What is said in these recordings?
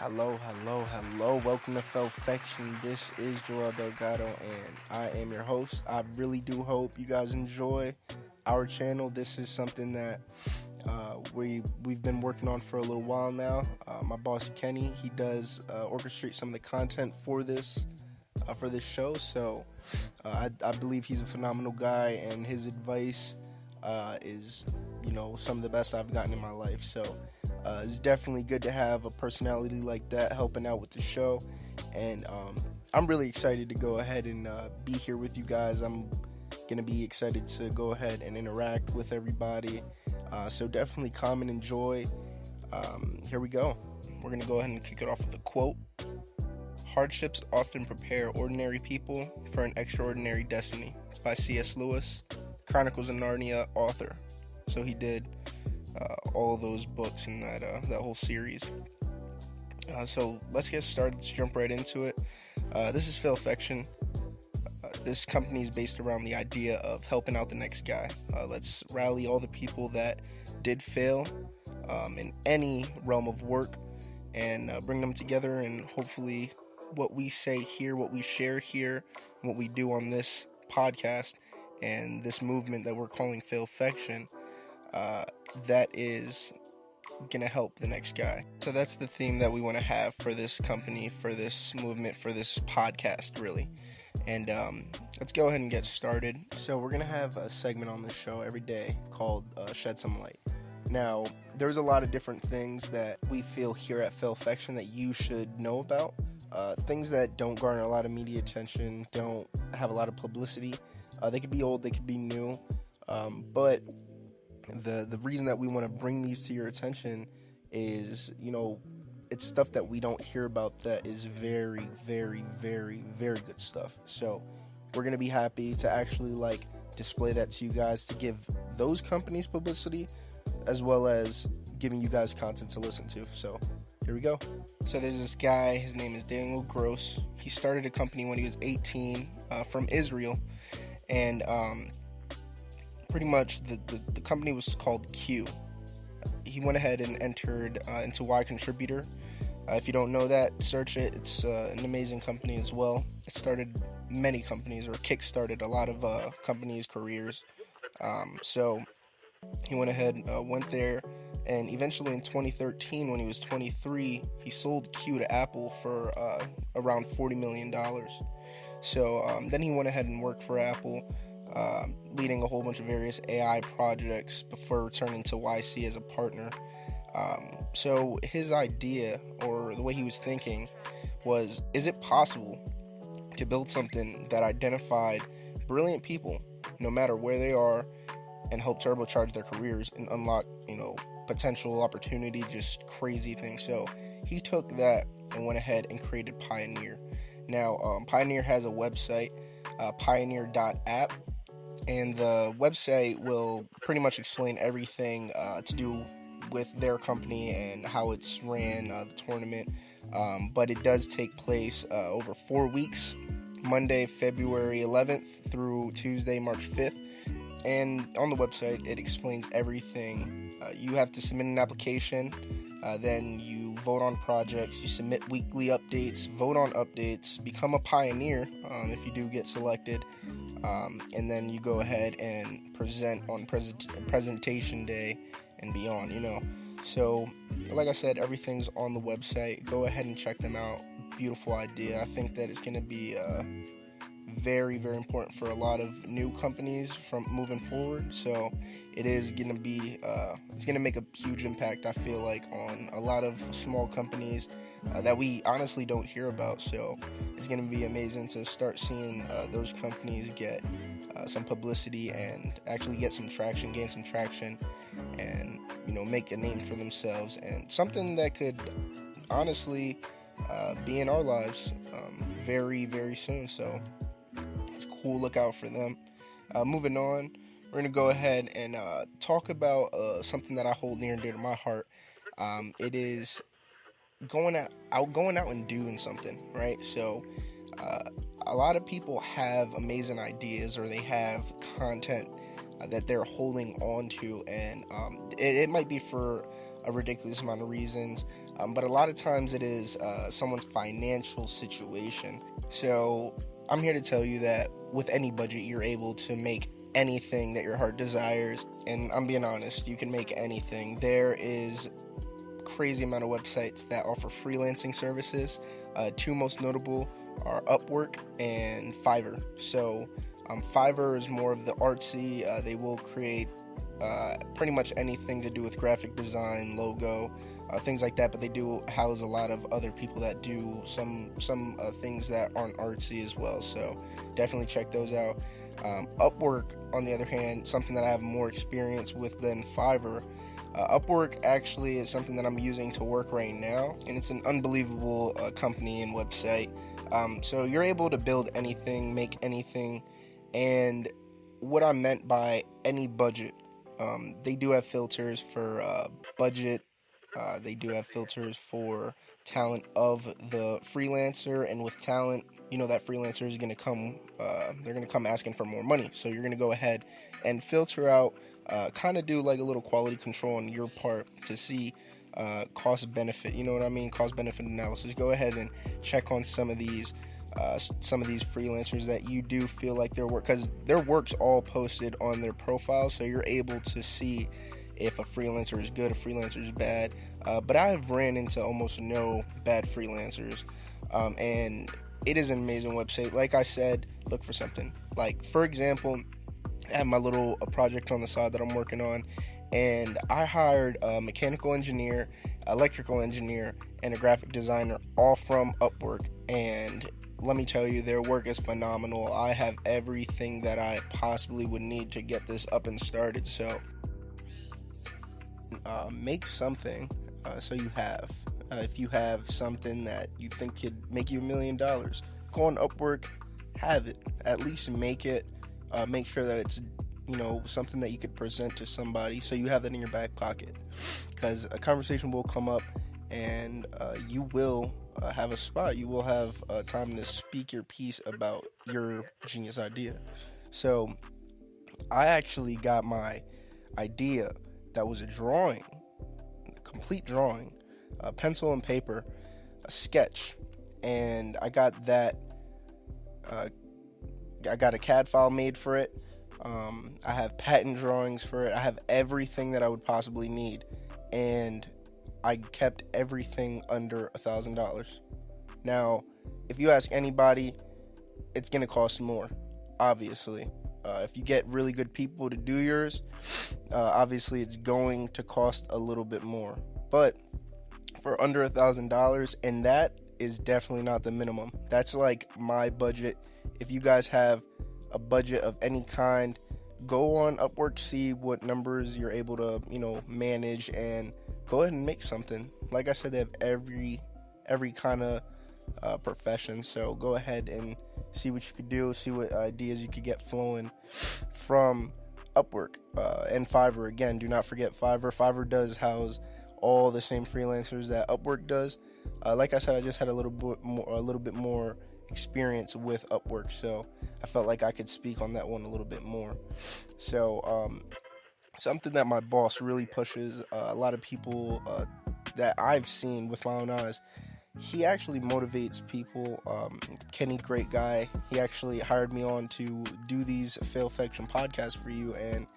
Hello. Welcome to Failfection. This is Joel Delgado, and I am your host. I really do hope you guys enjoy our channel. This is something that we've been working on for a little while now. My boss Kenny, he does orchestrate some of the content for this show. So I believe he's a phenomenal guy, and his advice is some of the best I've gotten in my life. So it's definitely good to have a personality like that helping out with the show, and I'm really excited to go ahead and be here with you guys. I'm gonna be excited to go ahead and interact with everybody, so definitely come and enjoy. Here we go. We're gonna go ahead and kick it off with a quote. Hardships often prepare ordinary people for an extraordinary destiny. It's by C.S. Lewis, Chronicles of Narnia author. So he did all those books in that whole series. So let's get started. Let's jump right into it. This is Failfection. This company is based around the idea of helping out the next guy. Let's rally all the people that did fail in any realm of work and bring them together, and hopefully what we say here, what we share here, what we do on this podcast and this movement that we're calling Failfection, that is gonna help the next guy. So that's the theme that we want to have for this company, for this movement, for this podcast, really. And let's go ahead and get started. So we're gonna have a segment on this show every day called Shed Some Light. Now, there's a lot of different things that we feel here at Failfection that you should know about. Things that don't garner a lot of media attention, don't have a lot of publicity. They could be old, they could be new, but the reason that we want to bring these to your attention is, it's stuff that we don't hear about that is very, very, very, very good stuff. So we're going to be happy to actually display that to you guys, to give those companies publicity, as well as giving you guys content to listen to. So here we go. So there's this guy, his name is Daniel Gross. He started a company when he was 18 from Israel, and pretty much the company was called Q. He went ahead and entered into Y Contributor. If you don't know that, search it. It's an amazing company as well. It started many companies, or kick-started a lot of companies' careers. So he went ahead, went there, and eventually in 2013, when he was 23, he sold Q to Apple for around $40 million. So then he went ahead and worked for Apple, leading a whole bunch of various AI projects before returning to YC as a partner. So his idea, or the way he was thinking, was, is it possible to build something that identified brilliant people, no matter where they are, and help turbocharge their careers and unlock, potential opportunity, just crazy things? So he took that and went ahead and created Pioneer. Now, Pioneer has a website, pioneer.app, and the website will pretty much explain everything to do with their company and how it's ran, the tournament. But it does take place over 4 weeks, Monday, February 11th through Tuesday, March 5th. And on the website, it explains everything. You have to submit an application, then you vote on projects, you submit weekly updates, vote on updates, become a pioneer if you do get selected, and then you go ahead and present on presentation day and beyond, So, like I said, everything's on the website. Go ahead and check them out. Beautiful idea. I think that it's going to be very, very important for a lot of new companies from moving forward. So it is going to be it's going to make a huge impact, I feel like, on a lot of small companies that we honestly don't hear about. So it's going to be amazing to start seeing those companies get some publicity and actually get some traction, gain some traction, and make a name for themselves, and something that could honestly be in our lives very, very soon. So it's cool. Look out for them. Moving on, we're going to go ahead and talk about something that I hold near and dear to my heart. It is going out and doing something, right? So a lot of people have amazing ideas, or they have content that they're holding on to, and it might be for a ridiculous amount of reasons, but a lot of times it is someone's financial situation. So I'm here to tell you that with any budget, you're able to make anything that your heart desires. And I'm being honest, you can make anything. There is crazy amount of websites that offer freelancing services. Two most notable are Upwork and Fiverr. So Fiverr is more of the artsy. They will create pretty much anything to do with graphic design, logo, things like that, but they do house a lot of other people that do some things that aren't artsy as well, so definitely check those out. Upwork, on the other hand, something that I have more experience with than Fiverr. Upwork actually is something that I'm using to work right now, and it's an unbelievable company and website. So you're able to build anything, make anything, and what I meant by any budget, they do have filters for budget. They do have filters for talent of the freelancer, and with talent, you know that freelancer is going to come, they're going to come asking for more money. So you're going to go ahead and filter out, kind of do like a little quality control on your part to see cost benefit. You know what I mean? Cost benefit analysis. Go ahead and check on some of these freelancers that you do feel like their work, because their work's all posted on their profile, so you're able to see if a freelancer is good, a freelancer is bad. But I've ran into almost no bad freelancers, and it is an amazing website. Like I said, look for something. Like, for example, I have my little project on the side that I'm working on, and I hired a mechanical engineer, electrical engineer, and a graphic designer, all from Upwork, and let me tell you, their work is phenomenal. I have everything that I possibly would need to get this up and started. So make something so you have. If you have something that you think could make you $1 million, go on Upwork, have it. At least make it. Make sure that it's, something that you could present to somebody, so you have that in your back pocket. Because a conversation will come up, and you will have a spot. You will have time to speak your piece about your genius idea. So I actually got my idea that was a drawing, a complete drawing, pencil and paper, a sketch, and I got that. I got a CAD file made for it. I have patent drawings for it. I have everything that I would possibly need, and I kept everything under $1,000. Now, if you ask anybody, it's going to cost more, obviously. If you get really good people to do yours, obviously it's going to cost a little bit more. But for under $1,000, and that is definitely not the minimum. That's like my budget. If you guys have a budget of any kind, go on Upwork, see what numbers you're able to, manage, and go ahead and make something. Like I said, they have every kind of profession, so go ahead and see what you could do, see what ideas you could get flowing from Upwork. And Fiverr, again, do not forget Fiverr. Fiverr does house all the same freelancers that Upwork does. Like I said, I just had a little bit more experience with Upwork, so I felt like I could speak on that one a little bit more. So something that my boss really pushes, a lot of people that I've seen with my own eyes, he actually motivates people. Kenny, great guy. He actually hired me on to do these Failfection podcasts for you, and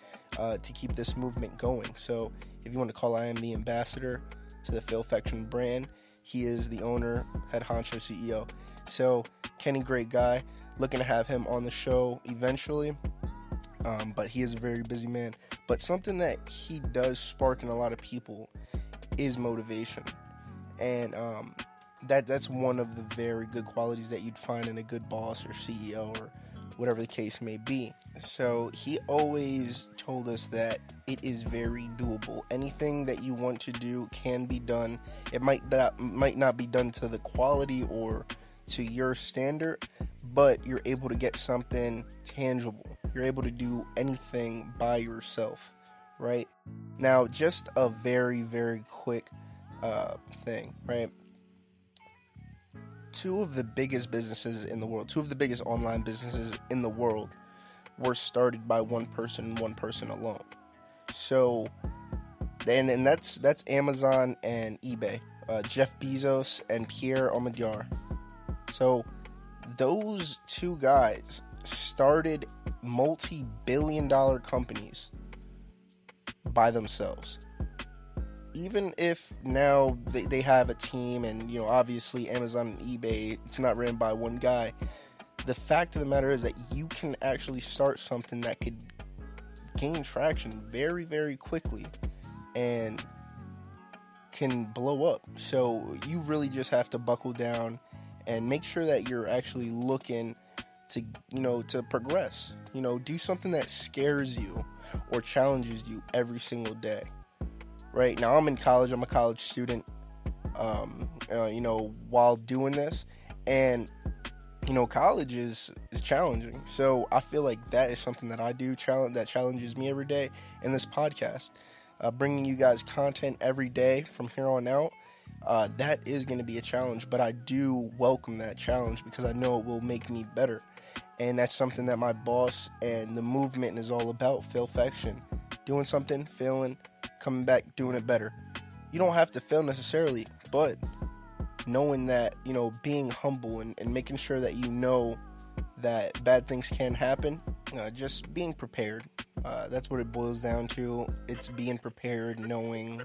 to keep this movement going. So if you want to call, I am the ambassador to the Failfection brand. He is the owner, head honcho, CEO. So Kenny, great guy. Looking to have him on the show eventually. But he is a very busy man. But something that he does spark in a lot of people is motivation. And that's one of the very good qualities that you'd find in a good boss or CEO or whatever the case may be. So he always told us that it is very doable. Anything that you want to do can be done. It might not be done to the quality or to your standard, but you're able to get something tangible. You're able to do anything by yourself, right? Now, just a very, very quick thing, right? Two of the biggest businesses in the world, two of the biggest online businesses in the world were started by one person alone. So And that's Amazon and eBay. Jeff Bezos and Pierre Omidyar. So those two guys started multi-billion-dollar companies by themselves. Even if now they have a team, and obviously Amazon and eBay, it's not ran by one guy. The fact of the matter is that you can actually start something that could gain traction very, very quickly and can blow up. So you really just have to buckle down and make sure that you're actually looking to progress. Do something that scares you or challenges you every single day. Right now, I'm in college. I'm a college student. While doing this, and college is challenging. So I feel like that is something that I do that challenges me every day. In this podcast, bringing you guys content every day from here on out, that is going to be a challenge. But I do welcome that challenge because I know it will make me better. And that's something that my boss and the movement is all about. Failfection. Doing something, failing, coming back, doing it better. You don't have to fail necessarily, but knowing that, being humble and making sure that that bad things can happen, just being prepared. That's what it boils down to. It's being prepared, knowing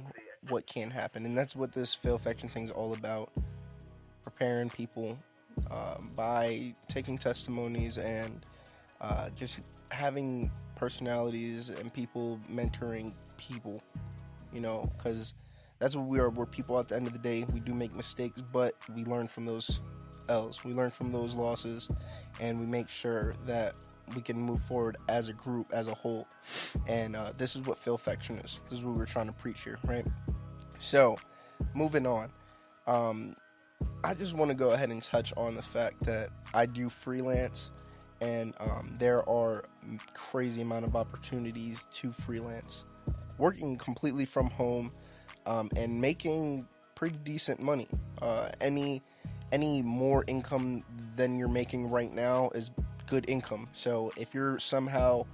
what can happen. And that's what this Failfection thing is all about. Preparing people by taking testimonies and just having personalities and people mentoring people, because that's what we are. We're people at the end of the day. We do make mistakes, but we learn from those L's. We learn from those losses, and we make sure that we can move forward as a group, as a whole. And this is what Failfection is. This is what we're trying to preach here, right? So, moving on. I just want to go ahead and touch on the fact that I do freelance, and there are crazy amount of opportunities to freelance, working completely from home, and making pretty decent money. Any more income than you're making right now is good income. So if you're somehow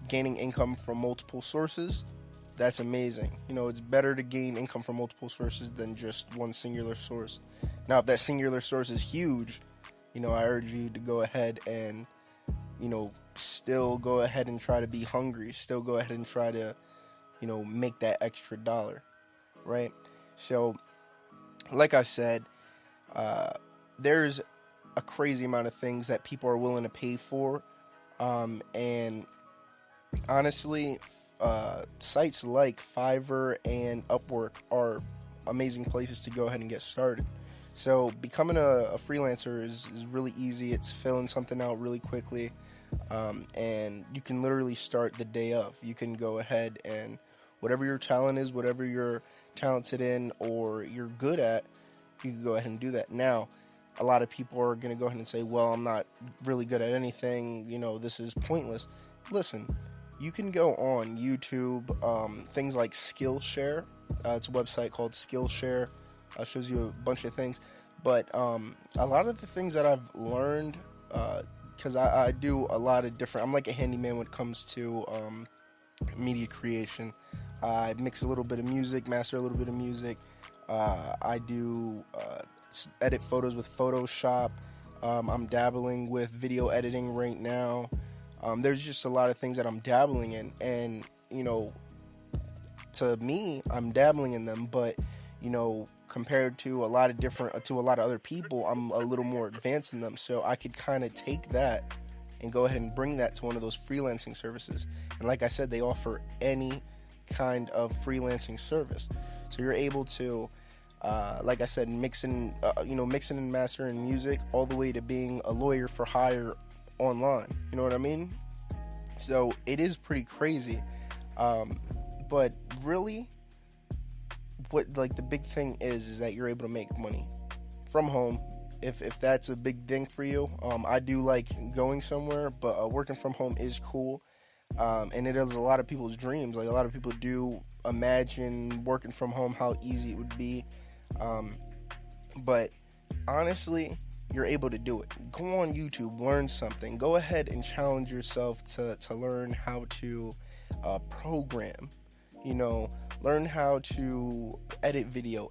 gaining income from multiple sources, that's amazing. It's better to gain income from multiple sources than just one singular source. Now, if that singular source is huge, I urge you to go ahead and, still go ahead and try to be hungry. Still go ahead and try to, make that extra dollar, right? So, like I said, there's a crazy amount of things that people are willing to pay for, and honestly, sites like Fiverr and Upwork are amazing places to go ahead and get started. So becoming a freelancer is really easy. It's filling something out really quickly, and you can literally start the day of. You can go ahead and whatever your talent is, whatever you're talented in or you're good at, you can go ahead and do that. Now, a lot of people are going to go ahead and say, well, I'm not really good at anything, this is pointless. Listen, you can go on YouTube, things like Skillshare. It's a website called Skillshare. Shows you a bunch of things. But a lot of the things that I've learned, because I do a lot of different, I'm like a handyman when it comes to media creation. I mix a little bit of music, master a little bit of music. I do edit photos with Photoshop. I'm dabbling with video editing right now. There's just a lot of things that I'm dabbling in, and to me, I'm dabbling in them, but compared to a lot of other people, I'm a little more advanced in them. So I could kind of take that and go ahead and bring that to one of those freelancing services. And like I said, they offer any kind of freelancing service. So you're able to, like I said, mixing and mastering music all the way to being a lawyer for hire online. You know what I mean? So it is pretty crazy. But really, what the big thing is that you're able to make money from home. If that's a big thing for you, I do like going somewhere, but working from home is cool. And it is a lot of people's dreams. Like, a lot of people do imagine working from home, how easy it would be. But honestly, you're able to do it. Go on YouTube, learn something. Go ahead and challenge yourself to learn how to program. learn how to edit video,